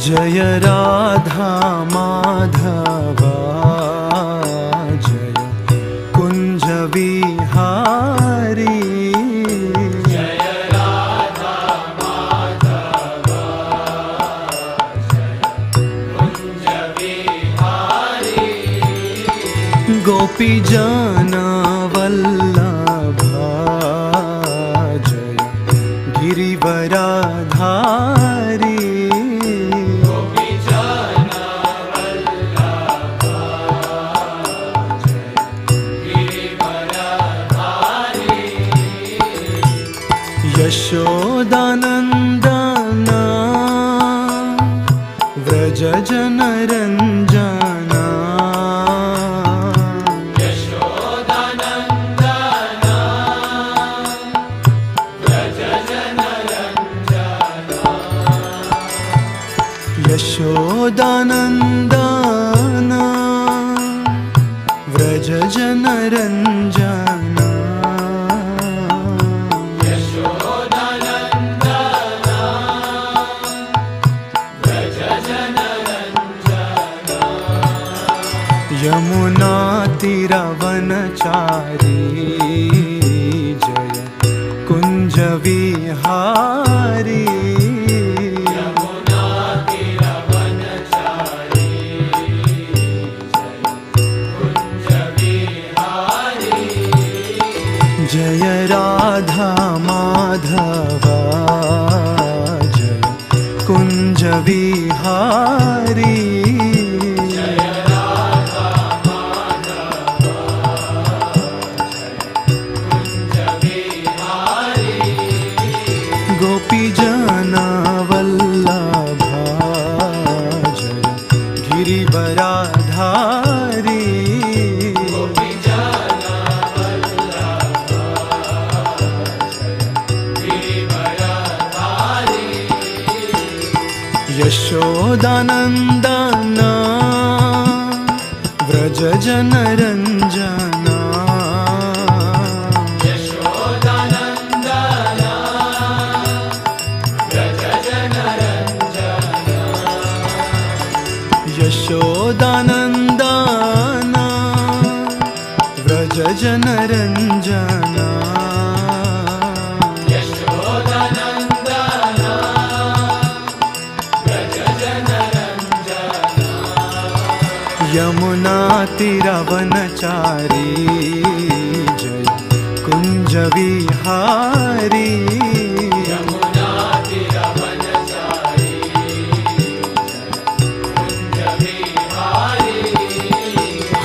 जय राधा माधवा जय कुंज विहारी। जय राधा माधवा जय कुंज विहारी। गोपी जन वल्लभा जय गिरिवराधारी। यशोदानन्दना व्रज जनरञ्जना। यशोदानन्दना व्रज जनरञ्जना। यशोदानन्दना व्रज जनरञ्जना। यमुना तीरवनचारी जय कुंज विहारी। यमुना तीरवनचारी जय कुंज विहारी। जय राधा माधवा जय कुंज विहारी। गोपी जना वल्लभा जय गिरिवराधारी। गोपी जना वल्लभा जय गिरिवराधारी। यशोदानन्दना व्रज जनरञ्जना। यशोदानन्दना व्रज जनरञ्जना। यशोदानन्दना व्रज जनरञ्जना। यमुना तीरवनचारी जय कुंज विहारी। यमुना तीरवनचारी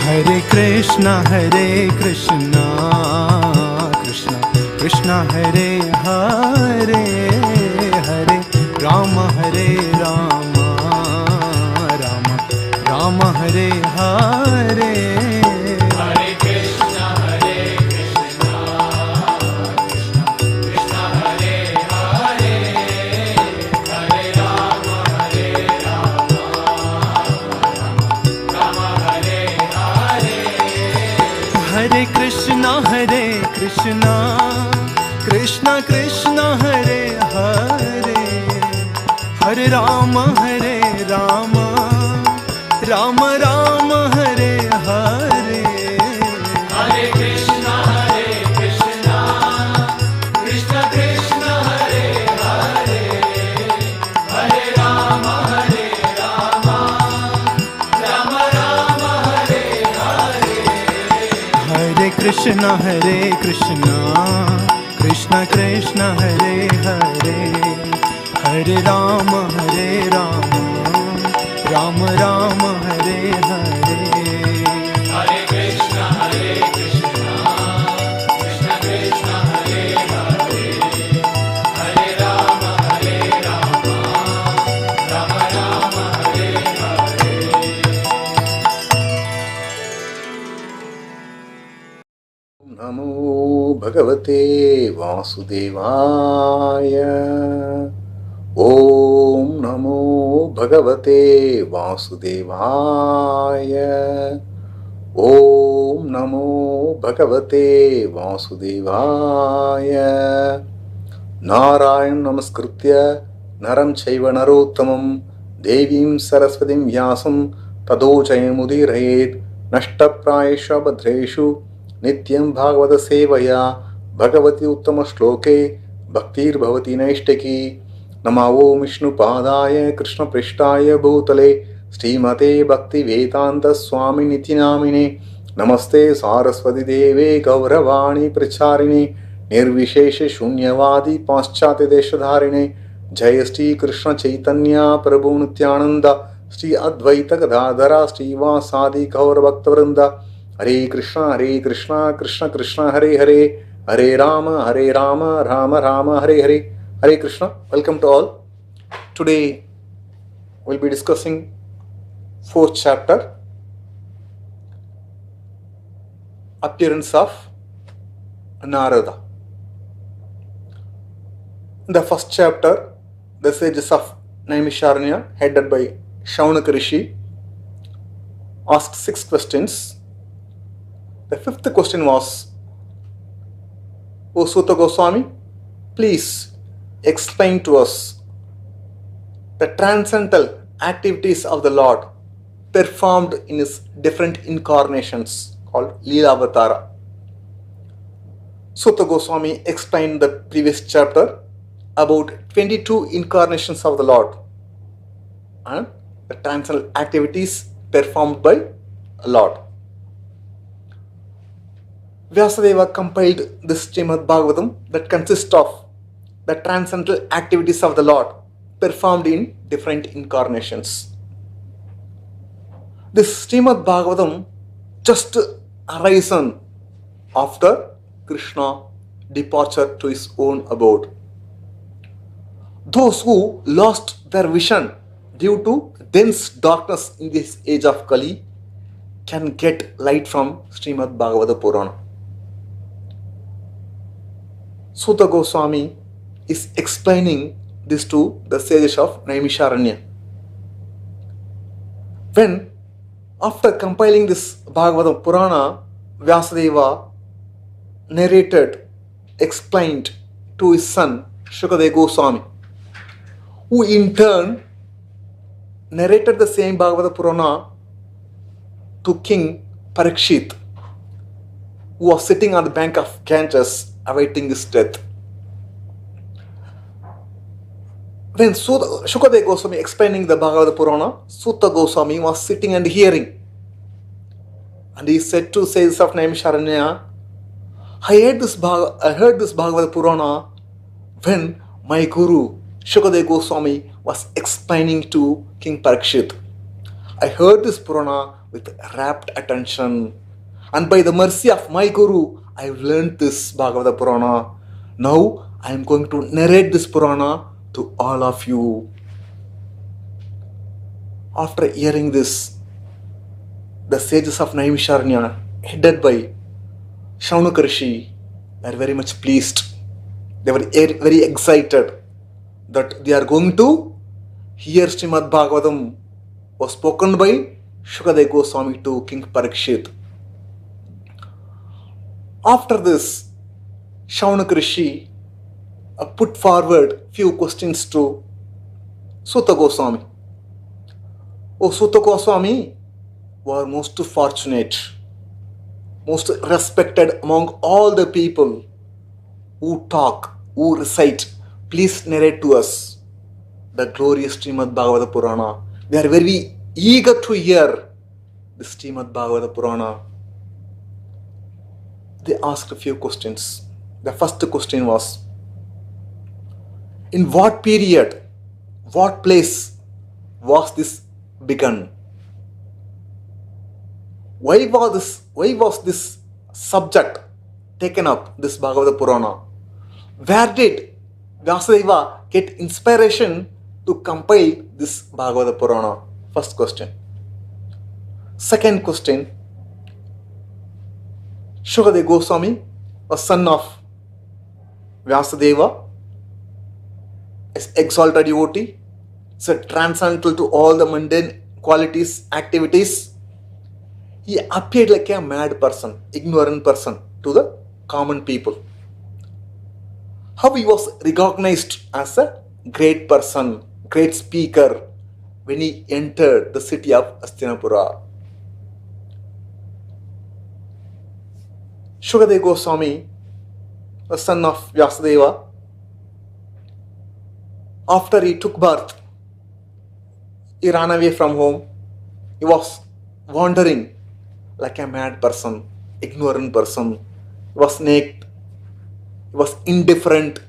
हरे कृष्णा कृष्णा कृष्णा हरे हरे हरे राम राम राम राम हरे हरे। हरे कृष्णा कृष्णा कृष्णा हरे हरे हरे राम राम राम हरे हरे। हरे कृष्णा कृष्णा कृष्णा हरे हरे हरे राम राम राम राम हरे हरे। हरे कृष्णा कृष्णा कृष्णा कृष्णा हरे हरे हरे राम राम राम राम हरे हरे। हरे कृष्णा कृष्णा कृष्णा हरे हरे हरे राम राम राम हरे हरे। हरे कृष्णा कृष्णा कृष्णा कृष्णा हरे हरे हरे राम राम राम हरे हरे। नमो भगवते वासुदेवाय। ओम नमो भगवते वासुदेवाय। ओम नमो भगवते वासुदेवाय। नारायण नमस्कृत्य नरं चैव नरोत्तमं Devim Saraswatim Vyasam Tado Jayamudirayet Nashtaprayesha Badreshu Nityam Bhagavata Sevaya Bhagavati Uttama Shloke Bhaktir Bhavati Naishtaki Namavo Vishnu Padaya Krishna Prishtaya Bhutale Srimate Bhakti Vedanta Swami Nityanamine Namaste Saraswati Deve Gauravani Pracharine Nirvishesha Shunyavadi Paschate Deshadharine Jai Shri Krishna Chaitanya Prabhu Nityananda Shri Advaita Gadadhara Shri Vasadi Gaur Bhaktavrinda Hare Krishna Krishna Krishna Hare Hare Hare Rama Rama Rama Hare Hare. Hare Krishna. Welcome to all. Today we'll be discussing fourth chapter, appearance of Narada. In the first chapter, the sages of Naimisharanya, headed by Shaunaka Rishi, asked 6 questions. The 5th question was, O Suta Goswami, please explain to us the transcendental activities of the Lord performed in his different incarnations called Leela Avatara. Suta Goswami explained the previous chapter about 22 incarnations of the Lord and the transcendental activities performed by Lord. Vyasadeva compiled this Srimad Bhagavatam that consists of the transcendental activities of the Lord performed in different incarnations. This Srimad Bhagavatam just arisen after Krishna departure to his own abode. Those who lost their vision due to dense darkness in this age of Kali can get light from Srimad Bhagavata Purana. Suta Goswami is explaining this to the sages of Naimisharanya. When, after compiling this Bhagavata Purana, Vyasadeva explained to his son Shukadeva Goswami, who in turn narrated the same Bhagavata Purana to King Parikshit, who was sitting on the bank of Ganges awaiting his death. When Shukadeva Goswami explaining the Bhagavata Purana, Suta Goswami was sitting and hearing. And he said to sages of Naimisharanya, I heard this Bhagavata Purana when my Guru Shukadeva Goswami was explaining to King Parikshit. I heard this Purana with rapt attention, and by the mercy of my Guru, I have learned this Bhagavata Purana. Now I am going to narrate this Purana to all of you. After hearing this, the sages of Naimisharanya, headed by Shaunaka Rishi, were very much pleased. They were very excited that they are going to hear Srimad Bhagavatam was spoken by Shukadeva Goswami to King Parikshit. After this, Shaunaka Rishi put forward few questions to Suta Goswami. O Suta Goswami, you are most fortunate, most respected among all the people who talk, who recite. Please narrate to us the glorious Srimad Bhagavata Purana. We are very eager to hear the Srimad Bhagavata Purana. They asked a few questions. The first question was, in what period, what place was this begun? Why was this subject taken up, this Bhagavata Purana? Where did Vyasadeva get inspiration to compile this Bhagavata Purana? First question. Second question, Shukadeva Goswami, a son of Vyasadeva, is exalted devotee, is transcendental to all the mundane qualities, activities. He appeared like a mad person, ignorant person to the common people. How he was recognized as a great person, great speaker, when he entered the city of Hastinapura. Shukadeva Goswami, the son of Vyasadeva, after he took birth, he ran away from home. He was wandering like a mad person, ignorant person. He was naked. He was indifferent.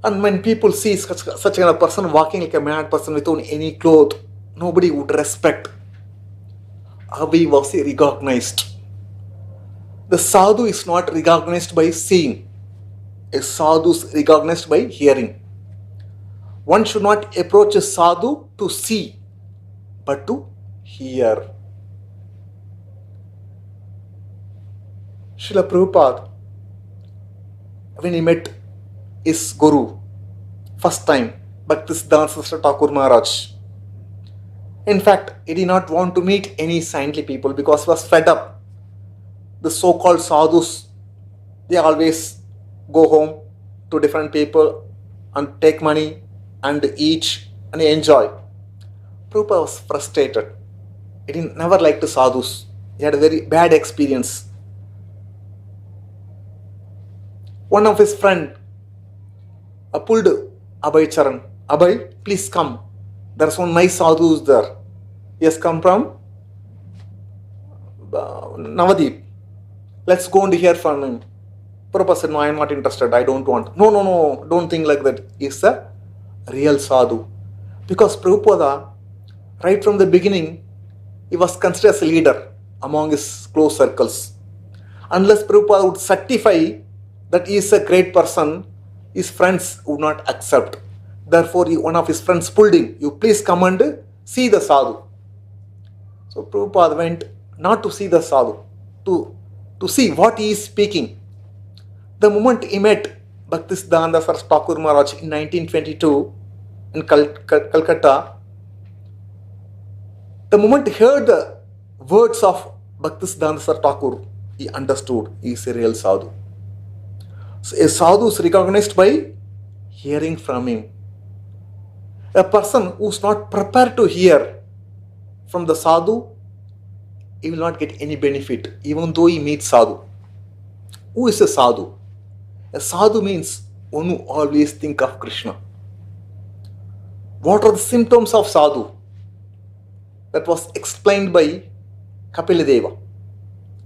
And when people see such a kind of person walking like a mad person without any clothes, nobody would respect. How he was recognized. The sadhu is not recognized by seeing. A sadhu is recognized by hearing. One should not approach a sadhu to see, but to hear. Srila Prabhupada, when he met his Guru, first time, Bhaktisiddhanta Thakur Maharaj, in fact, he did not want to meet any saintly people because he was fed up. The so-called sadhus, they always go home to different people and take money and eat and enjoy. Prabhupada was frustrated. He never liked the sadhus. He had a very bad experience. One of his friend pulled Abhay Charan. Abhay, please come. There's one nice sadhu there. He has come from Navadip. Let's go and hear from him. Prabhupada said, no, I am not interested. I don't want. No, don't think like that. He's a real sadhu. Because Prabhupada, right from the beginning, he was considered as a leader among his close circles. Unless Prabhupada would certify that he is a great person, his friends would not accept. Therefore, one of his friends pulled him. You please come and see the sadhu. So Prabhupada went not to see the sadhu, to see what he is speaking. The moment he met Bhaktisiddhanta Thakur Maharaj in 1922 in Calcutta, the moment he heard the words of Bhaktisiddhanta Thakur, he understood he is a real sadhu. So a sadhu is recognized by hearing from him. A person who is not prepared to hear from the sadhu, he will not get any benefit even though he meets sadhu. Who is a sadhu? A sadhu means one who always think of Krishna. What are the symptoms of sadhu? That was explained by Kapiladeva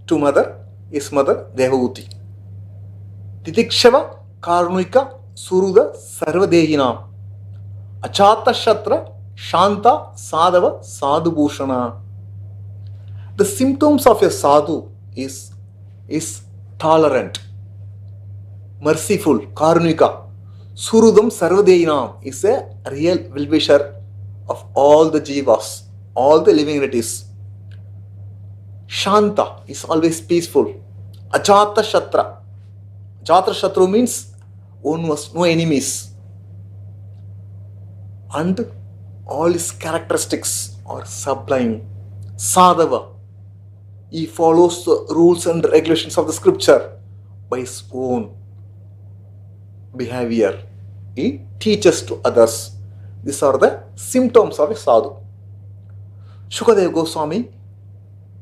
to his mother Devahuti. Titikshava Karnika Suruda Sarvadehina Achata Shatra Shanta Sadhava Sadhu Bhushana. The symptoms of a sadhu is tolerant, merciful, Karnika. Surudam Sarvadeinam is a real well-wisher of all the jivas, all the living entities. Shanta is always peaceful. Ajata Shatra. Ajata Shatru means one who has no enemies. And all his characteristics are sublime. Sadhava. He follows the rules and regulations of the scripture by his own behavior. He teaches to others. These are the symptoms of a sadhu. Shukadeva Goswami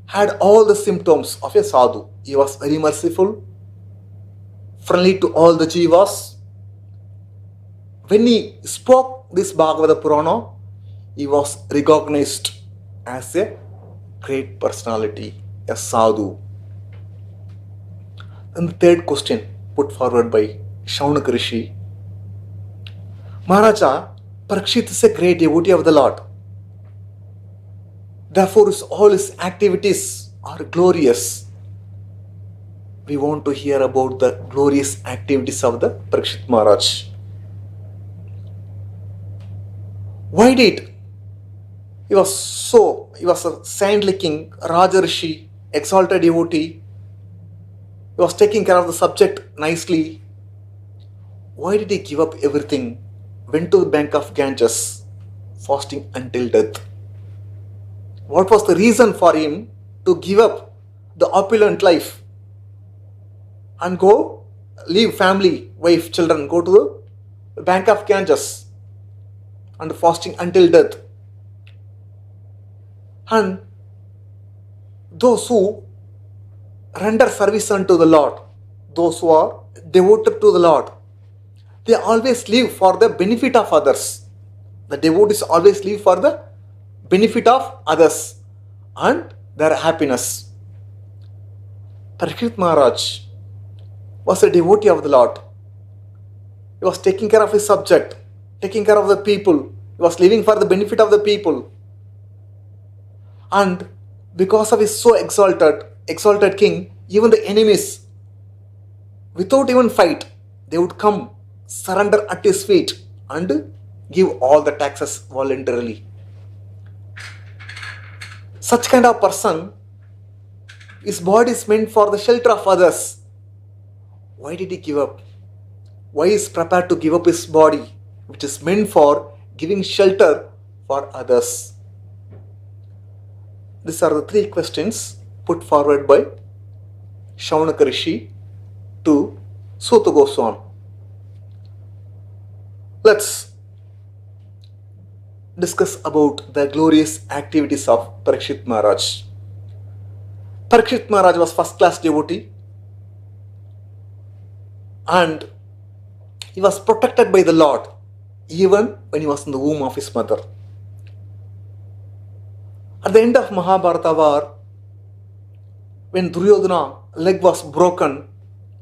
had all the symptoms of a sadhu. He was very merciful, friendly to all the jivas. When he spoke this Bhagavata Purana, he was recognized as a great personality, a sadhu. And the third question put forward by Shaunaka Rishi. Maharaja, Parikshit is a great devotee of the Lord. Therefore, all his activities are glorious. We want to hear about the glorious activities of the Parikshit Maharaj. Why did he was a saintly king, Raja Rishi, exalted devotee. He was taking care of the subject nicely. Why did he give up everything? Went to the bank of Ganges, fasting until death. What was the reason for him to give up the opulent life and go leave family, wife, children, go to the bank of Ganges? and fasting until death. And those who render service unto the Lord, those who are devoted to the Lord, they always live for the benefit of others. The devotees always live for the benefit of others and their happiness. Parikshit Maharaj was a devotee of the Lord. He was taking care of his subject, taking care of the people. He was living for the benefit of the people. And because of his so exalted king, even the enemies, without even fight, they would come, surrender at his feet and give all the taxes voluntarily. Such kind of person, his body is meant for the shelter of others. Why did he give up? Why is prepared to give up his body, which is meant for giving shelter for others? These are the three questions put forward by Shaunaka Rishi to Suta Goswami. Let's discuss about the glorious activities of Parikshit Maharaj. Parikshit Maharaj was first class devotee and he was protected by the Lord even when he was in the womb of his mother. At the end of Mahabharata war, when Duryodhana's leg was broken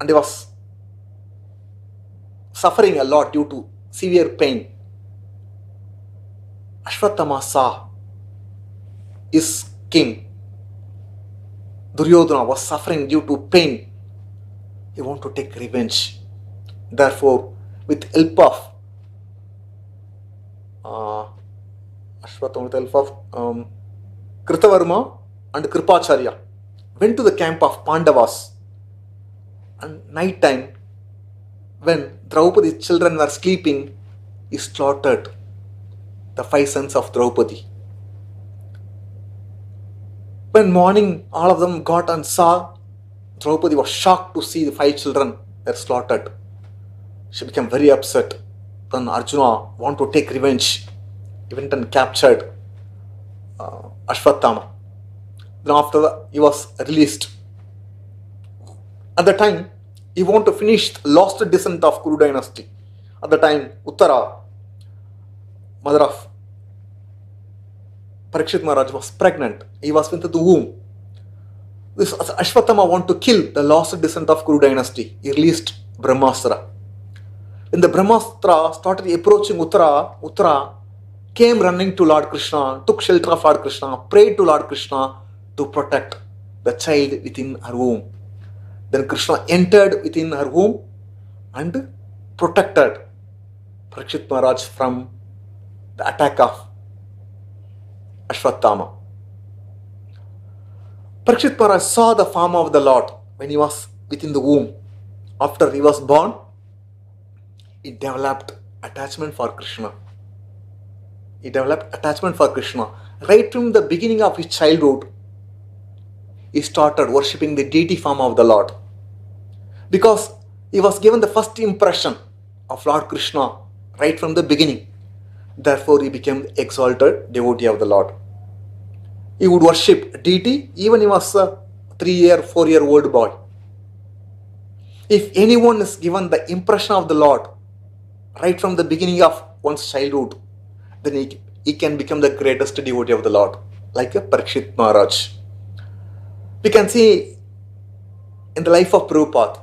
and he was suffering a lot due to severe pain, Ashwatthama saw his king Duryodhana was suffering due to pain. He wanted to take revenge. Therefore, with help of Ashwatthama, with help of Kritavarma and Kripacharya, went to the camp of Pandavas. And night time, when Draupadi's children were sleeping, he slaughtered the 5 sons of Draupadi. When morning, all of them got and saw, Draupadi was shocked to see the 5 children were slaughtered. She became very upset. Then Arjuna wanted to take revenge. He went and captured Ashwatthama. Then after that, he was released. At the time, he wanted to finish the lost descent of Kuru dynasty. At the time, Uttara, mother of Parikshit Maharaj, was pregnant. He was within the womb. This Ashwatthama wanted to kill the lost descent of Kuru dynasty. He released Brahmastra. When the Brahmastra started approaching Uttara, Uttara came running to Lord Krishna, took shelter of Lord Krishna, prayed to Lord Krishna to protect the child within her womb. Then Krishna entered within her womb and protected Parikshit Maharaj from the attack of Ashwatthama. Parikshit Maharaj saw the form of the Lord when he was within the womb. After he was born, he developed attachment for Krishna. Right from the beginning of his childhood, he started worshipping the deity form of the Lord. Because he was given the first impression of Lord Krishna right from the beginning. Therefore, he became the exalted devotee of the Lord. He would worship deity even he was a 3-year, 4-year-old boy. If anyone is given the impression of the Lord right from the beginning of one's childhood, then he can become the greatest devotee of the Lord, like a Parikshit Maharaj. We can see in the life of Prabhupada,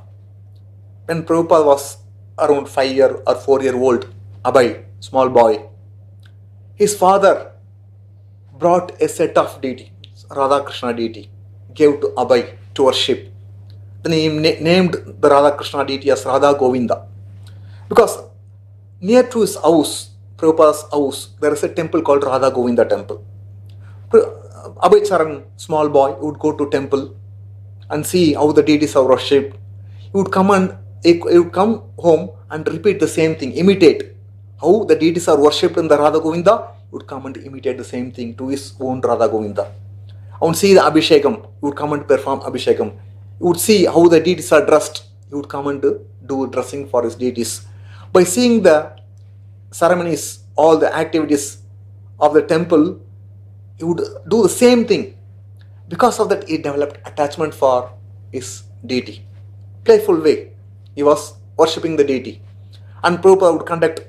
when Prabhupada was around 5-year or 4-year-old, Abhay, small boy, his father brought a set of deity, Radha Krishna deity, gave to Abhay to worship. Then he named the Radha Krishna deity as Radha Govinda. Because near to his house, Prabhupada's house, there is a temple called Radha Govinda temple. Abhay Charan, small boy, would go to temple and see how the deities are worshipped. He would come home and repeat the same thing, imitate how the deities are worshipped in the Radha Govinda. He would come and imitate the same thing to his own Radha Govinda. I would see the Abhishekam. He would come and perform Abhishekam. He would see how the deities are dressed. He would come and do dressing for his deities. By seeing the ceremonies all the activities of the temple, he would do the same thing. Because of that, he developed attachment for his deity. Playful way, he was worshipping the deity. And Prabhupada would conduct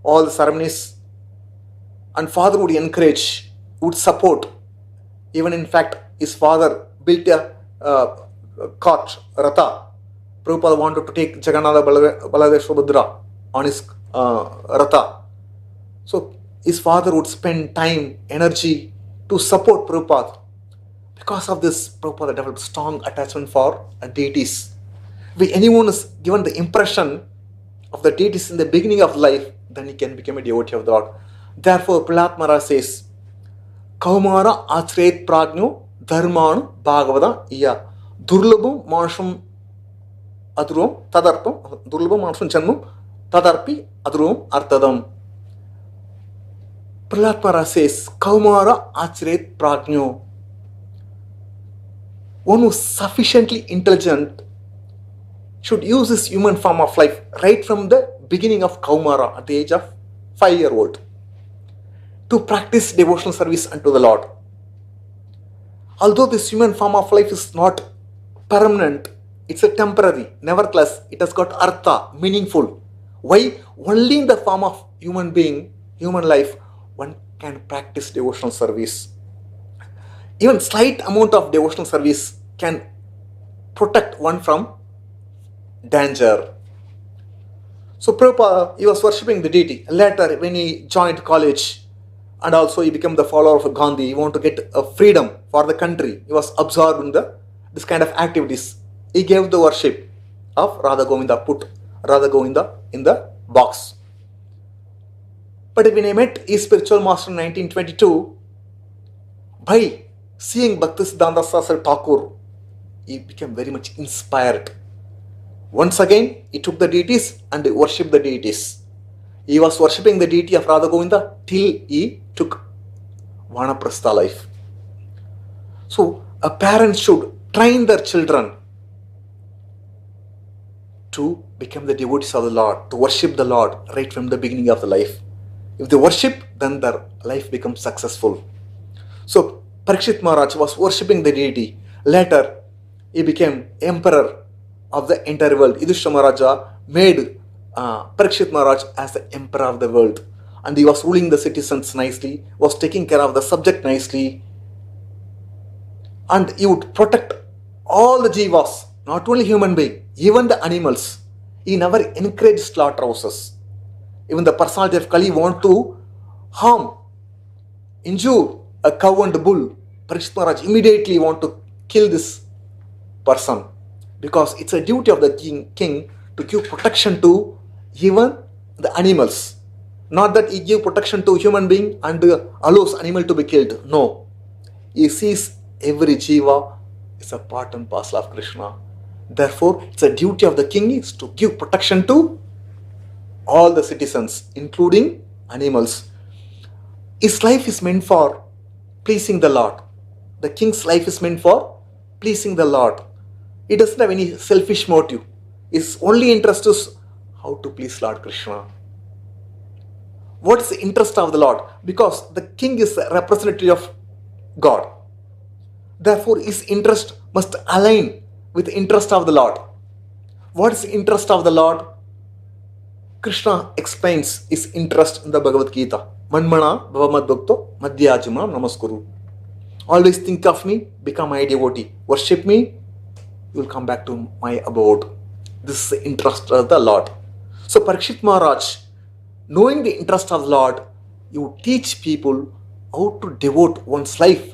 all the ceremonies, and father would encourage, would support. Even in fact, his father built a cart, Ratha. Prabhupada wanted to take Jagannatha Baladev Subhadra on his Ratha. So his father would spend time, energy to support Prabhupada. Because of this, Prabhupada developed strong attachment for deities. If anyone is given the impression of the deities in the beginning of life, then he can become a devotee of the Lord. Therefore, Prahlad Maharaj says, Kaumara Achret Pragno Dharmanu Bhagavada Iya Durlabham Manasham Adhuram Tadarpam Durlabham Manasham Janmam Tadarpi Adhuram Artadam. Prahlad Maharaj says, Kaumara Achret Pragno. One who is sufficiently intelligent should use this human form of life right from the beginning of Kaumara, at the age of 5-year-old, to practice devotional service unto the Lord. Although this human form of life is not permanent, it's a temporary, nevertheless, it has got artha, meaningful. Why? Only in the form of human being, human life, one can practice devotional service. Even slight amount of devotional service can protect one from danger. So Prabhupada, he was worshipping the deity. Later, when he joined college and also he became the follower of Gandhi, he wanted to get a freedom for the country. He was absorbed in this kind of activities. He gave the worship of Radha Govinda, put Radha Govinda in the box. But when he met his spiritual master in 1922, by seeing Bhaktisiddhanta Saraswati Thakur, he became very much inspired. Once again, he took the deities and worshipped the deities. He was worshipping the deity of Radha Govinda till he took Vanaprastha life. So, a parent should train their children to become the devotees of the Lord, to worship the Lord right from the beginning of the life. If they worship, then their life becomes successful. So, Parikshit Maharaj was worshipping the deity. Later, he became emperor of the entire world. Yudhishthira Maharaja made Parikshit Maharaj as the emperor of the world. And he was ruling the citizens nicely, was taking care of the subject nicely. And he would protect all the jivas, not only human beings, even the animals. He never encouraged slaughterhouses. Even the personality of Kali want to harm, injure a cow and a bull. Parikshit Maharaj immediately want to kill this person, because it's a duty of the king to give protection to even the animals. Not that he give protection to human being and allows animal to be killed. No. He sees every jiva is a part and parcel of Krishna. Therefore, it's a duty of the king is to give protection to all the citizens, including animals. His life is meant for pleasing the Lord. The king's life is meant for pleasing the Lord. He doesn't have any selfish motive. His only interest is how to please Lord Krishna. What is the interest of the Lord? Because the king is a representative of God. Therefore, his interest must align with the interest of the Lord. What is the interest of the Lord? Krishna explains his interest in the Bhagavad Gita. Manmana bhava madbhakto madhyajima namaskuru. Always think of me, become my devotee. Worship me, you will come back to my abode. This is the interest of the Lord. So Parikshit Maharaj, knowing the interest of the Lord, you teach people how to devote one's life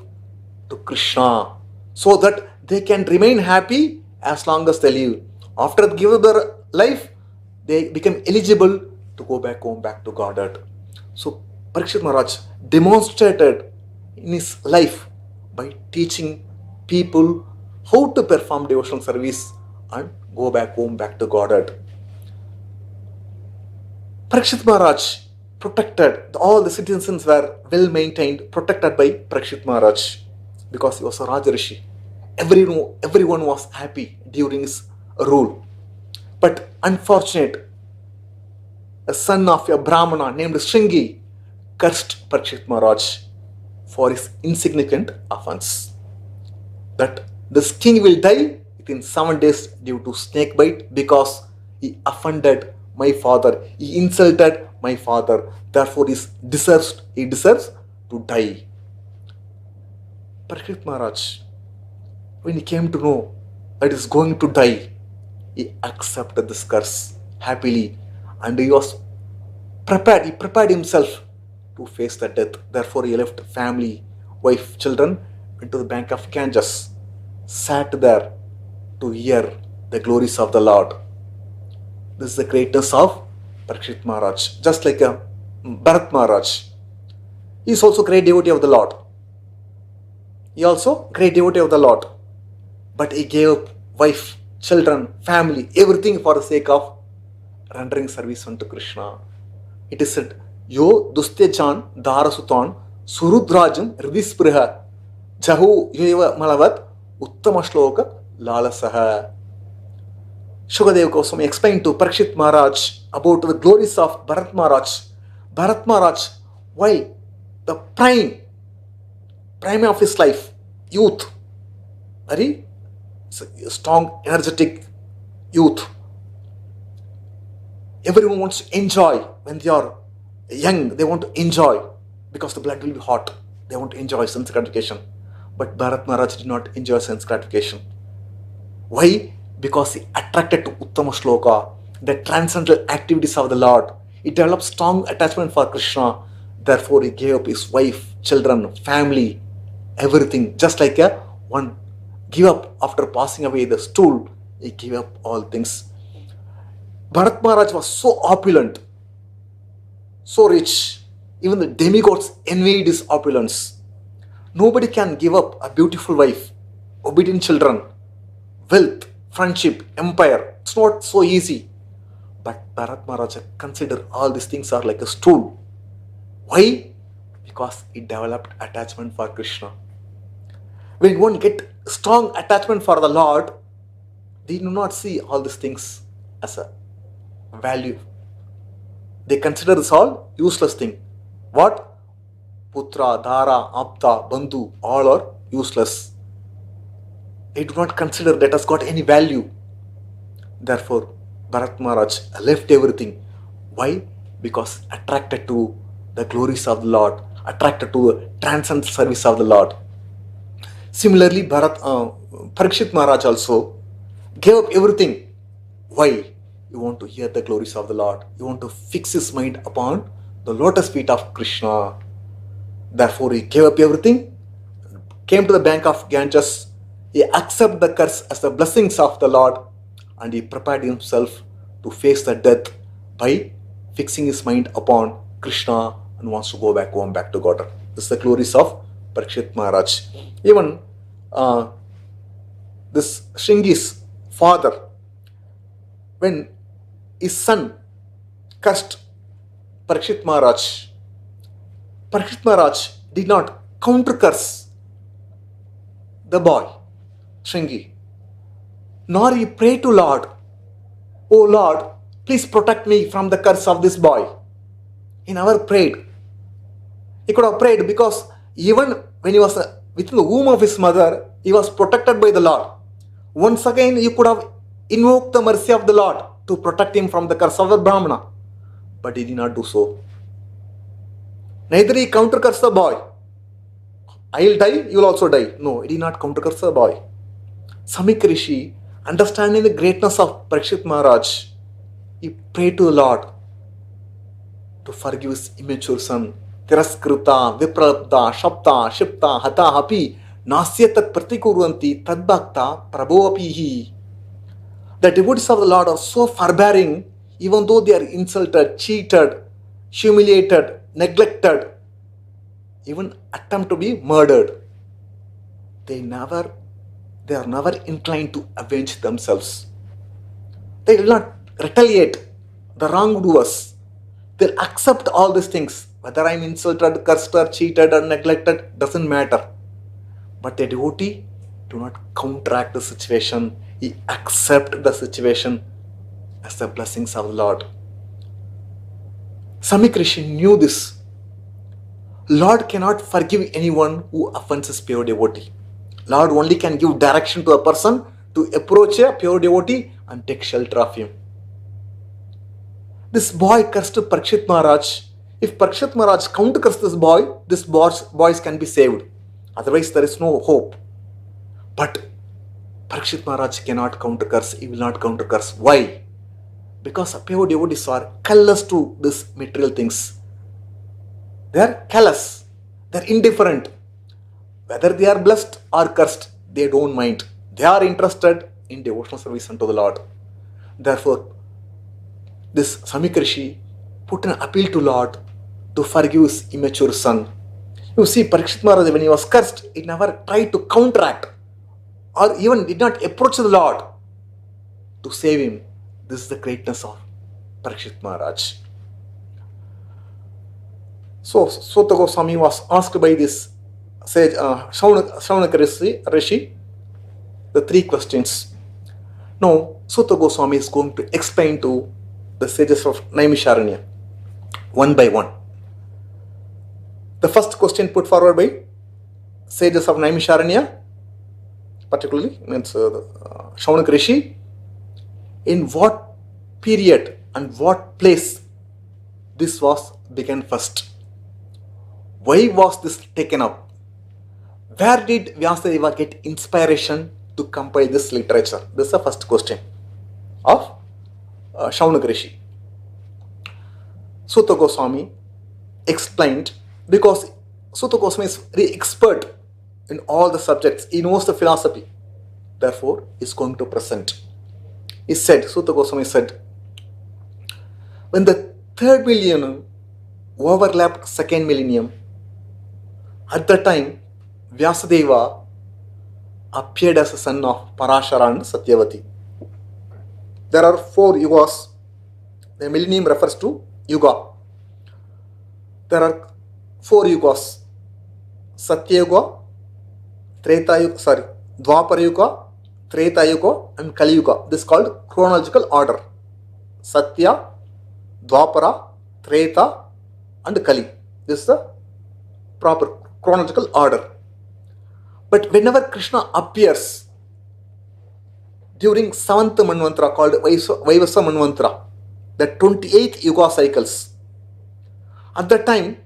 to Krishna, so that they can remain happy as long as they live. After they give their life, they become eligible to go back home, back to Godhead. So Parikshit Maharaj demonstrated in his life by teaching people how to perform devotional service and go back home, back to Godhead. Parikshit Maharaj protected, all the citizens were well maintained, protected by Parikshit Maharaj, because he was a Raja Rishi. Everyone was happy during his rule. But unfortunate, a son of a Brahmana named Shringi cursed Parikshit Maharaj for his insignificant offense. That this king will die within 7 days due to snake bite because he offended my father, he insulted my father, therefore he deserves to die. Parikshit Maharaj, when he came to know that he is going to die, he accepted this curse happily and he was prepared. He prepared himself to face the death. Therefore, he left family, wife, children, went to the bank of Ganges, sat there to hear the glories of the Lord. This is the greatness of Parikshit Maharaj. Just like Bharat Maharaj, he is also great devotee of the Lord. But he gave up wife, children, family, everything for the sake of rendering service unto Krishna. It is said, Yo Dustechan Darasutan Surudrajam Hridispriha Jahu Yueva Malavat Uttama Shloka Lalasaha. Shukadeva Goswami explained to Parikshit Maharaj about the glories of Bharat Maharaj. Bharat Maharaj, why? The prime of his life, youth, very strong, energetic youth. Everyone wants to enjoy when they are young. They want to enjoy because the blood will be hot. They want to enjoy sense gratification. But Bharat Maharaj did not enjoy sense gratification. Why? Because he attracted to Uttama Shloka, the transcendental activities of the Lord. He developed strong attachment for Krishna. Therefore, he gave up his wife, children, family, everything. Just like one give up after passing away the stool, he gave up all things. Bharat Maharaj was so opulent, so rich. Even the demigods envied his opulence. Nobody can give up a beautiful wife, obedient children, wealth, friendship, empire. It's not so easy. But Bharat Maharaj considered all these things are like a stool. Why? Because he developed attachment for Krishna. When one get strong attachment for the Lord, they do not see all these things as a value. They consider this all useless thing. What? Putra, Dhara, Apta, Bandhu, all are useless. They do not consider that has got any value. Therefore, Bharat Maharaj left everything. Why? Because attracted to the glories of the Lord, attracted to the transcendental service of the Lord. Similarly, Parikshit Maharaj also gave up everything. Why? You want to hear the glories of the Lord. You want to fix his mind upon the lotus feet of Krishna. Therefore, he gave up everything, came to the bank of Ganges. He accepted the curse as the blessings of the Lord, and he prepared himself to face the death by fixing his mind upon Krishna and wants to go back home, back to God. This is the glories of Parikshit Maharaj. Even this Shringi's father, when his son cursed Parikshit Maharaj did not counter curse the boy, Shringi, nor he prayed to Lord, "Oh Lord, please protect me from the curse of this boy." He never prayed. He could have prayed because even when he was within the womb of his mother, he was protected by the Lord. Once again, he could have invoked the mercy of the Lord to protect him from the curse of the Brahmana. But he did not do so. Neither he counter cursed the boy. "I'll die, you will also die." No, he did not counter curse the boy. Samik Rishi, understanding the greatness of Parikshit Maharaj, he prayed to the Lord to forgive his immature son. Tiraskrita, Vipralapta, Shapta, Shipta, Hata, Hapi, Nasyatat Pratikuruanti, Tadbhakta, Prabhoapihi. The devotees of the Lord are so forbearing, even though they are insulted, cheated, humiliated, neglected, even attempt to be murdered. They are never inclined to avenge themselves. They will not retaliate the wrongdoers. They'll accept all these things. Whether I'm insulted, cursed, or cheated, or neglected, doesn't matter. But a devotee do not counteract the situation. He accepts the situation as the blessings of the Lord. Samik Rishi knew this. Lord cannot forgive anyone who offends his pure devotee. Lord only can give direction to a person to approach a pure devotee and take shelter of him. This boy cursed Parikshit Maharaj. If Parikshit Maharaj counter curse this boys can be saved. Otherwise, there is no hope. But Parikshit Maharaj cannot counter curse. He will not counter curse. Why? Because pure devotees are callous to these material things. They are callous. They are indifferent. Whether they are blessed or cursed, they don't mind. They are interested in devotional service unto the Lord. Therefore, this Samik Rishi put an appeal to Lord to forgive his immature son. You see, Parikshit Maharaj, when he was cursed, he never tried to counteract or even did not approach the Lord to save him. This is the greatness of Parikshit Maharaj. So, Sutta Goswami was asked by this sage Shaunaka Rishi the 3 questions. Now, Sutta Goswami is going to explain to the sages of Naimisharanya one by one. The first question put forward by sages of Naimisharanya, particularly means Shaunaka Rishi, in what period and what place this was began first? Why was this taken up? Where did Vyasadeva get inspiration to compile this literature? This is the first question of Shaunaka Rishi. Sutta Goswami explained, because Sutta Goswami is very expert in all the subjects. He knows the philosophy. Therefore, he is going to present. He said, Sutta Goswami said, when the 3rd millennium overlapped 2nd millennium, at that time, Vyasadeva appeared as a son of Parashara and Satyavati. There are 4 yugas. The millennium refers to yuga. There are 4 yugas: Satya Yuga, Treta Yuga, Dwapara Yuga, Treta Yuga, and Kali Yuga. This is called chronological order. Satya, Dwapara, Treta, and Kali. This is the proper chronological order. But whenever Krishna appears during 7th Manvantara called Vaivasa Manvantara, the 28th Yuga cycles, at that time,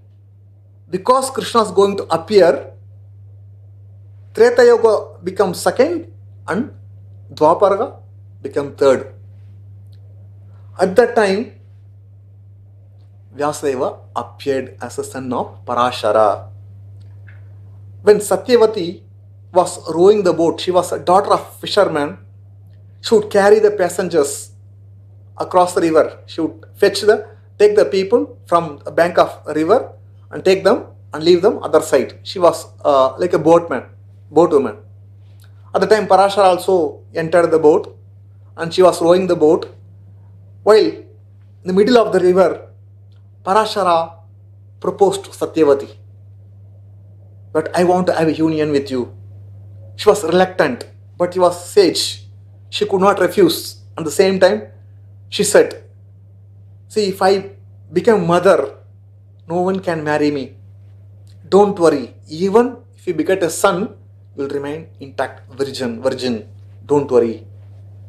because Krishna is going to appear, Treta Yuga becomes 2nd and Dwapara becomes 3rd. At that time, Vyasadeva appeared as a son of Parashara. When Satyavati was rowing the boat, she was a daughter of fisherman. She would carry the passengers across the river. She would take the people from the bank of a river and take them and leave them other side. She was like a boatwoman. At the time, Parashara also entered the boat and she was rowing the boat. While in the middle of the river, Parashara proposed to Satyavati, but I want to have a union with you. She was reluctant, but he was sage. She could not refuse. At the same time, she said, see, if I become mother, no one can marry me. Don't worry. Even if you beget a son, you will remain intact, virgin. Don't worry.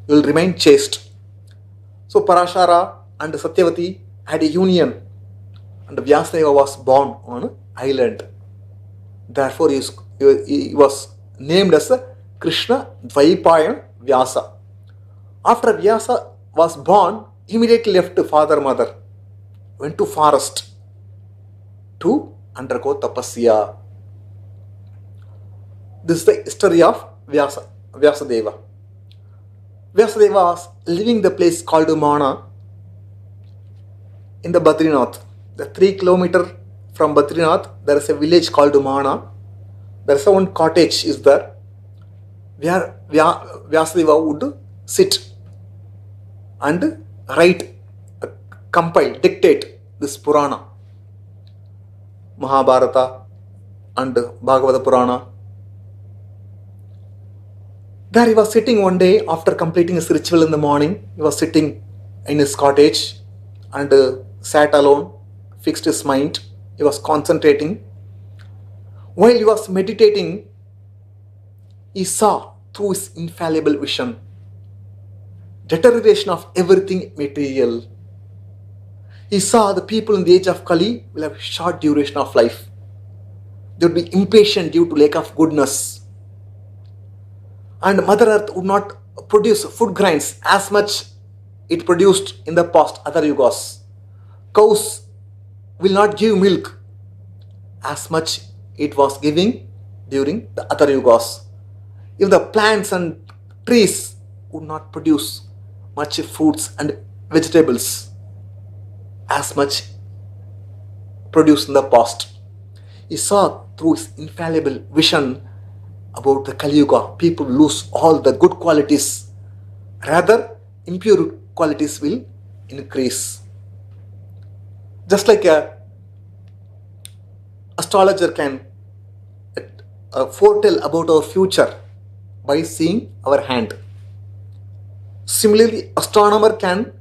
You will remain chaste. So Parashara and Satyavati had a union, and Vyasadeva was born on an island. Therefore, he was named as Krishna Dvaipayan Vyasa. After Vyasa was born, he immediately left father mother, went to forest to undergo tapasya. This is the history of Vyasadeva. Vyasadeva was living the place called Mana in the Badrinath. The 3 kilometers from Badrinath, there is a village called Mana. There is one cottage is there, where Vyasadeva would sit and write, compile, dictate this Purana, Mahabharata and Bhagavata Purana. There he was sitting one day after completing his ritual in the morning. He was sitting in his cottage and sat alone, fixed his mind. He was concentrating. While he was meditating, he saw through his infallible vision deterioration of everything material. He saw the people in the age of Kali will have short duration of life. They would be impatient due to lack of goodness. And Mother Earth would not produce food grains as much it produced in the past other yugas. Cows will not give milk as much it was giving during the other yugas. If the plants and trees would not produce much fruits and vegetables as much produced in the past. He saw through his infallible vision about the Kali Yuga, people lose all the good qualities. Rather, impure qualities will increase. Just like a astrologer can foretell about our future by seeing our hand. Similarly, astronomer can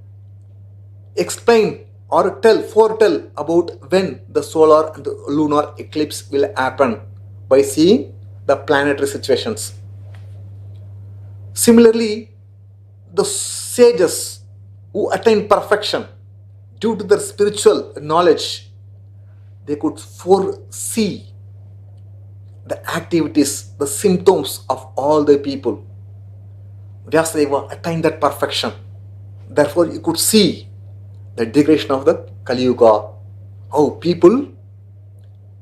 explain or foretell about when the solar and the lunar eclipse will happen by seeing the planetary situations. Similarly, the sages who attain perfection due to their spiritual knowledge, they could foresee the activities, the symptoms of all the people. Vyasadeva attained that perfection. Therefore, you could see the degradation of the Kali Yuga, how people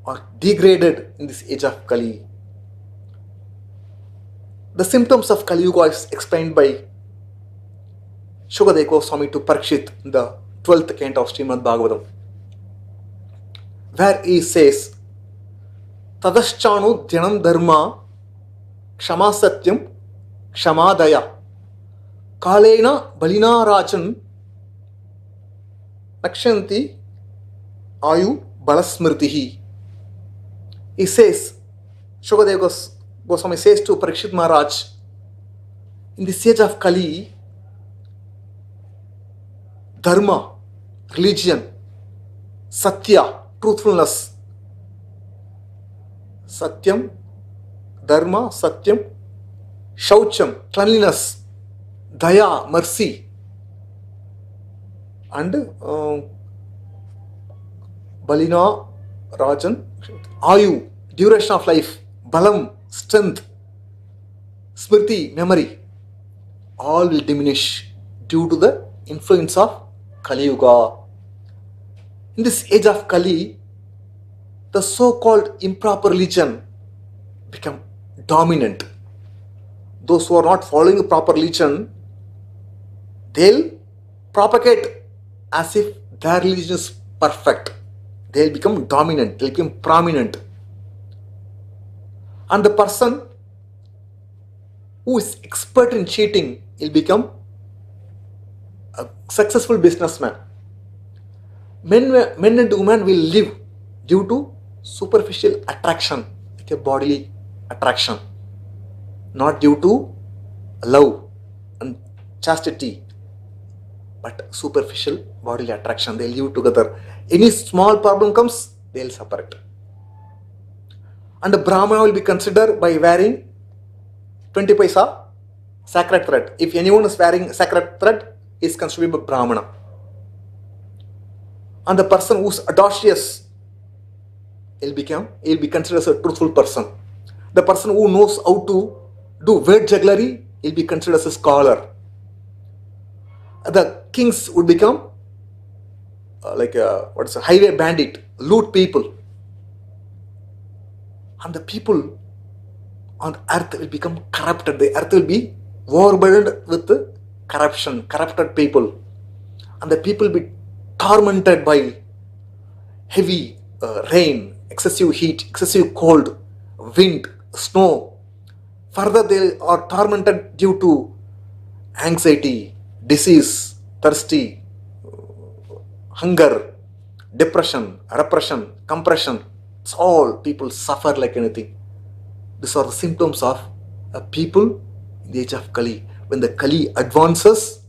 are degraded in this age of Kali. The symptoms of Kali Yuga is explained by Shukadeva Goswami to Parikshit in the 12th canto of Srimad Bhagavatam, where he says, Tadaschanu Dhyanam Dharma Kshama Satyam Kshama Daya Kalena Balina Rajan Akshanti Ayu Balasmritihi. He says, Shukadeva Goswami says to Parikshit Maharaj, in this age of Kali, Dharma, religion, Satya, truthfulness, Satyam, Dharma, Satyam, Shaucham, cleanliness, Daya, mercy, and Balina, Rajan, Ayu, duration of life, Balam, strength, Smriti, memory, all will diminish due to the influence of Kali Yuga. In this age of Kali, the so-called improper religion become dominant. Those who are not following the proper religion, they'll propagate as if their religion is perfect. They'll become dominant, they'll become prominent. And the person who is expert in cheating will become a successful businessman. Men and women will live due to superficial attraction, like a bodily attraction, not due to love and chastity, but superficial bodily attraction. They'll live together. Any small problem comes, they'll separate. And a Brahmana will be considered by wearing 20 paisa sacred thread. If anyone is wearing sacred thread, he is considered a Brahmana. And the person who is audacious, he'll be considered as a truthful person. The person who knows how to do word jugglery, he'll be considered as a scholar. The kings would become like a highway bandit, loot people. And the people on earth will become corrupted. The earth will be overburdened with corruption, corrupted people. And the people will be tormented by heavy rain, excessive heat, excessive cold, wind, snow. Further, they are tormented due to anxiety, disease, thirsty, hunger, depression, repression, compression. It's all people suffer like anything. These are the symptoms of people in the age of Kali. When the Kali advances,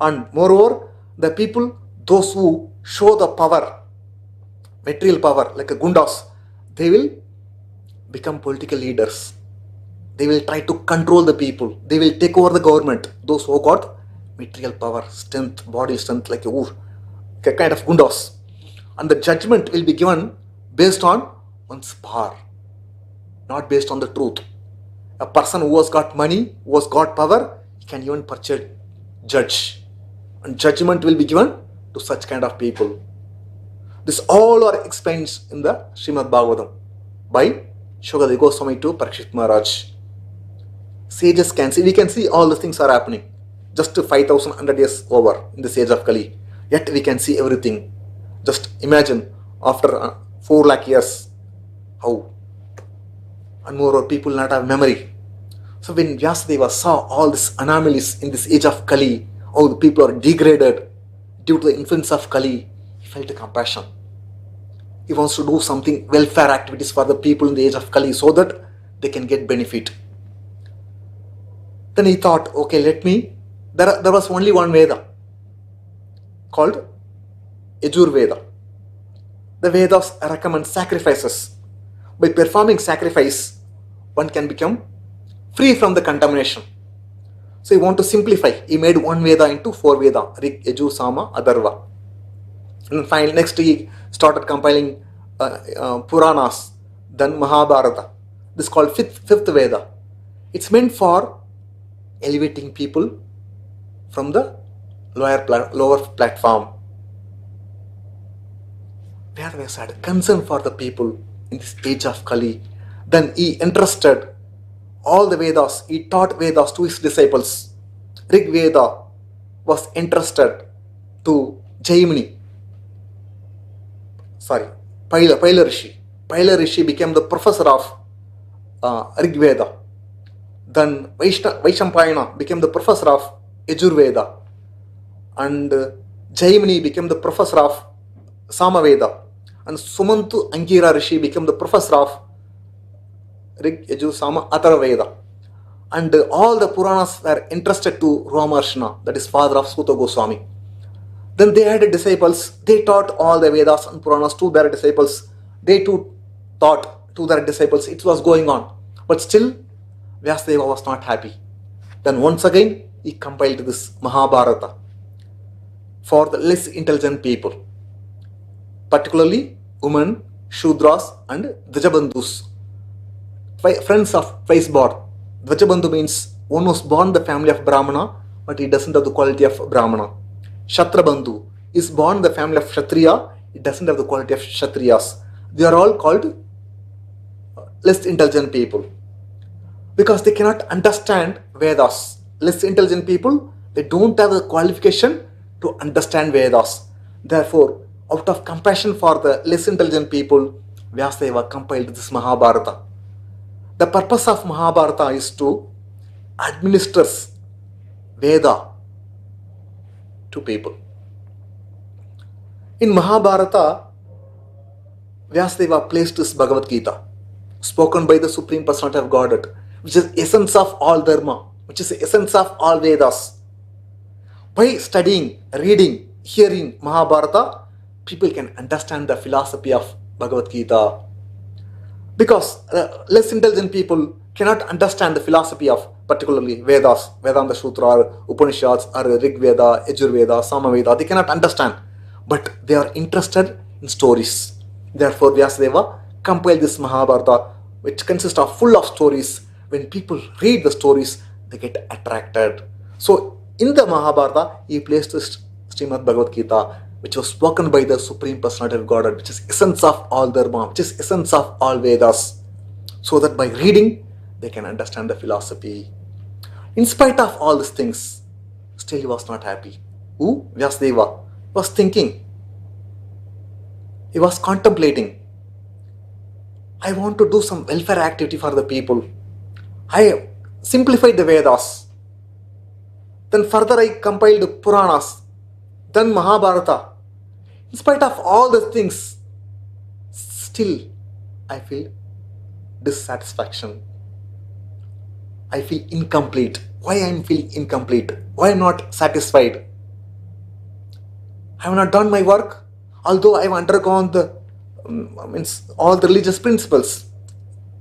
and moreover, the people, those who show the power, material power, like a gundas, they will become political leaders. They will try to control the people. They will take over the government. Those who got material power, strength, body strength, like a kind of gundas. And the judgment will be given based on one's power, not based on the truth. A person who has got money, who has got power, he can even purchase judge. And judgment will be given to such kind of people. This all are explained in the Srimad Bhagavatam by Shukadeva Goswami to Parikshit Maharaj. Sages can see, we can see all these things are happening. Just 5,100 years over in the age of Kali. Yet we can see everything. Just imagine after 4 lakh years, how? And more people not have memory. So when Vyasadeva saw all these anomalies in this age of Kali, how the people are degraded due to the influence of Kali, he felt a compassion. He wants to do something welfare activities for the people in the age of Kali so that they can get benefit. Then he thought, okay, there was only one Veda called Yajur Veda. The Vedas recommend sacrifices. By performing sacrifice, one can become free from the contamination. So he want to simplify. He made one Veda into 4 Veda, Rig, Yajur, Sama, Atharva. And finally, next he started compiling Puranas, then Mahabharata. This is called fifth Veda. It's meant for elevating people from the lower platform. Vyasa had concern for the people in this age of Kali. Then he entrusted all the Vedas, he taught Vedas to his disciples. Rig Veda was entrusted to Jaimini. Paila Rishi. Paila Rishi became the professor of Rig Veda. Then Vaishampayana became the professor of Yajur Veda. And Jaimini became the professor of Samaveda. And Sumantu Angira Rishi became the professor of Rig, Yajur, Sama, Atharva Veda. And all the Puranas were entrusted to Ramarshana, that is father of Suta Goswami. Then they had disciples, they taught all the Vedas and Puranas to their disciples. They too taught to their disciples. It was going on. But still, Vyasadeva was not happy. Then once again, he compiled this Mahabharata for the less intelligent people, particularly women, Shudras and Dvajabandhus, friends of twice born. Dvajabandhu means one who was born in the family of Brahmana, but he doesn't have the quality of Brahmana. Kshatrabandhu is born in the family of Kshatriya, it doesn't have the quality of Kshatriyas. They are all called less intelligent people because they cannot understand Vedas. Less intelligent people, they don't have the qualification to understand Vedas. Therefore, out of compassion for the less intelligent people, Vyasadeva compiled this Mahabharata. The purpose of Mahabharata is to administer Veda to people. In Mahabharata, Vyasadeva placed this Bhagavad Gita, spoken by the Supreme Personality of Godhead, which is essence of all Dharma, which is the essence of all Vedas. By studying, reading, hearing Mahabharata, people can understand the philosophy of Bhagavad Gita. Because less intelligent people cannot understand the philosophy of particularly Vedas, Vedanta Sutra, or Upanishads, or Rig Veda, Yajur Veda, Sama Veda. They cannot understand, but they are interested in stories. Therefore, Vyasadeva compiled this Mahabharata, which consists of full of stories. When people read the stories, they get attracted. So, in the Mahabharata, he placed this Srimad Bhagavad Gita, which was spoken by the Supreme Personality of Godhead, which is essence of all Dharma, which is essence of all Vedas, so that by reading, they can understand the philosophy. In spite of all these things, still he was not happy. Who? Vyasadeva was thinking. He was contemplating. I want to do some welfare activity for the people. I simplified the Vedas. Then further I compiled Puranas. Then Mahabharata. In spite of all these things, still I feel dissatisfaction. I feel incomplete. Why I am feeling incomplete? Why I am not satisfied? I have not done my work, although I have undergone all the religious principles.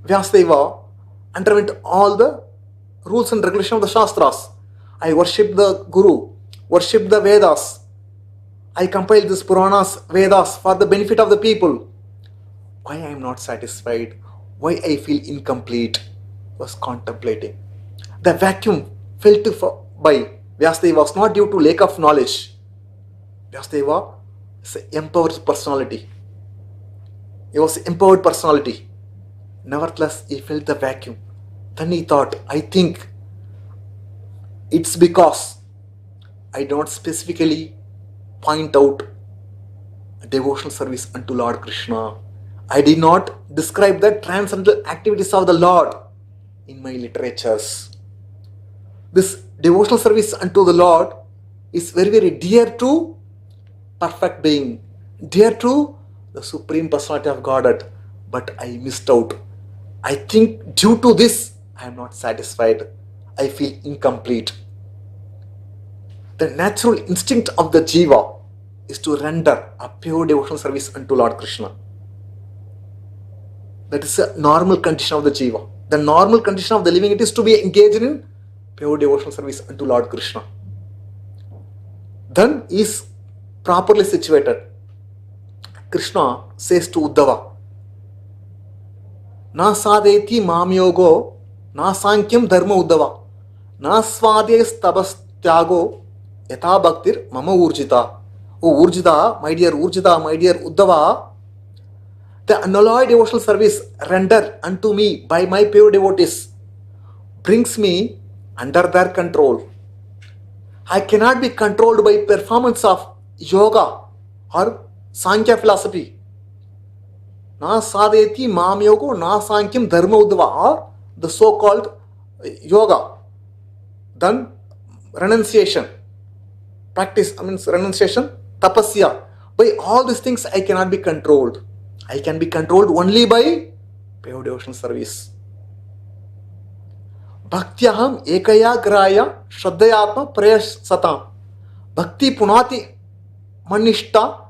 Vyasadeva underwent all the rules and regulations of the Shastras. I worship the Guru, worship the Vedas. I compile these Puranas, Vedas for the benefit of the people. Why I am not satisfied? Why I feel incomplete? Was contemplating. The vacuum felt by Vyasadeva was not due to lack of knowledge. Vyasadeva is an empowered personality. He was an empowered personality. Nevertheless, he felt the vacuum. Then he thought, I think it's because I don't specifically point out devotional service unto Lord Krishna. I did not describe the transcendental activities of the Lord in my literatures. This devotional service unto the Lord is very, very dear to perfect being, dear to the Supreme Personality of Godhead, but I missed out. I think due to this, I am not satisfied. I feel incomplete. The natural instinct of the Jiva is to render a pure devotional service unto Lord Krishna. That is a normal condition of the Jiva. The normal condition of the living it is to be engaged in pure devotional service unto Lord Krishna. Then he is properly situated. Krishna says to Uddhava, Na sadeti mam yogo, na sankyam dharma Uddhava, na swadhyas tabas tyago, yatha bhaktir mama urjita. Oh Urjita, my dear Uddhava, the unalloyed devotional service rendered unto me by my pure devotees brings me under their control. I cannot be controlled by performance of yoga or Sankhya philosophy. Na sadeti mam yogo na sankyam dharma Uddhava, or the so-called yoga. Then renunciation. Practice, means renunciation, tapasya. By all these things I cannot be controlled. I can be controlled only by pure devotional service. Bhaktyaham ekaya graya shraddhayatma prayas satam. Bhakti punati manishta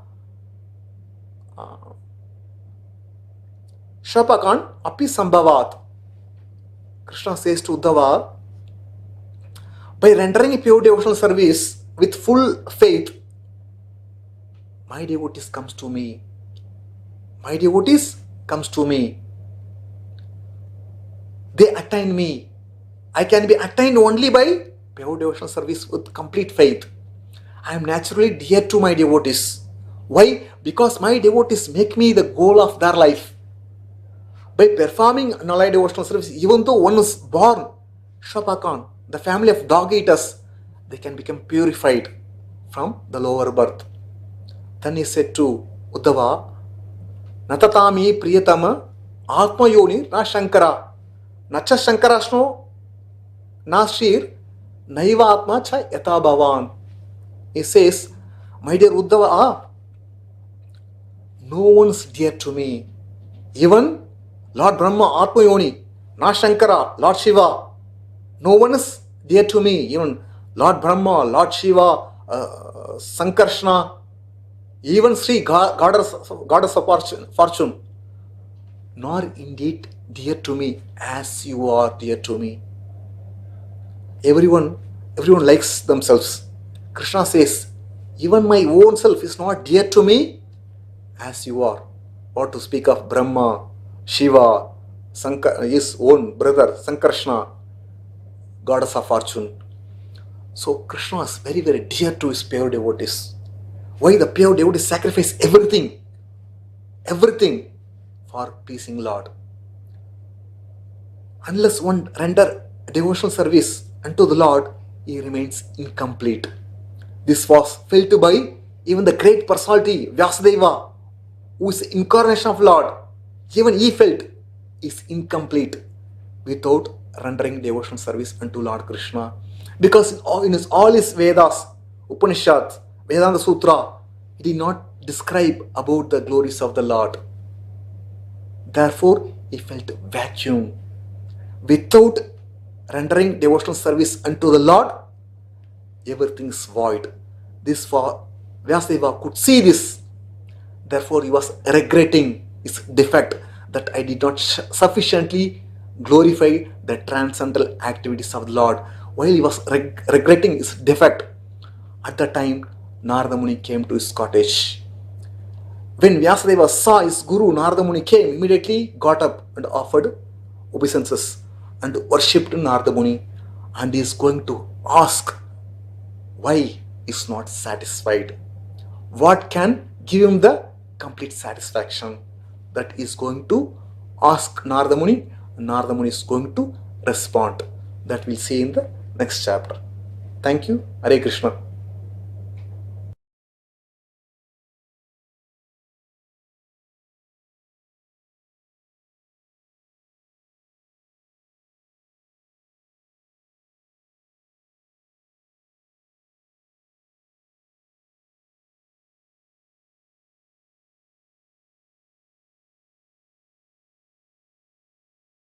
shapakan api sambhavat. Krishna says to Uddhava, by rendering a pure devotional service with full faith, my devotees comes to me. My devotees comes to me. They attain me. I can be attained only by pure devotional service with complete faith. I am naturally dear to my devotees. Why? Because my devotees make me the goal of their life. By performing unalloyed devotional service, even though one is born Shapakan, the family of dog eaters, they can become purified from the lower birth. Then he said to Uddhava, Natatami priyatama atma yoni na shankara. Nacha shankarashno na shir naiva atma cha yata bhavan. He says, my dear Uddhava, no one's dear to me. Even Lord Brahma, Atma Yoni, na Shankara, Lord Shiva, no one is dear to me. Even Lord Brahma, Lord Shiva, Sankarshna, even Sri Goddess of Fortune, nor indeed dear to me as you are dear to me. Everyone likes themselves. Krishna says, even my own self is not dear to me as you are. Or to speak of Brahma, Shiva, his own brother, Sankarshna, Goddess of Fortune. So Krishna is very, very dear to his pure devotees. Why the pure devotees sacrifice everything for pleasing Lord. Unless one render devotional service unto the Lord, he remains incomplete. This was felt by even the great personality Vyasadeva, who is the incarnation of Lord. Even he felt is incomplete without rendering devotional service unto Lord Krishna. Because in all his Vedas, Upanishads, Vedanta Sutra, he did not describe about the glories of the Lord. Therefore, he felt vacuum. Without rendering devotional service unto the Lord, everything is void. This for Vyasadeva could see this. Therefore, he was regretting his defect. that I did not sufficiently glorify the transcendental activities of the Lord. While he was regretting his defect, at the time Narada Muni came to his cottage. When Vyasadeva saw his guru, Narada Muni came, immediately got up and offered obeisances and worshipped Narada Muni, and he is going to ask why he is not satisfied. What can give him the complete satisfaction? That is going to ask Narada Muni, and Narada Muni is going to respond. That we'll see in the next chapter. Thank you. Hare Krishna.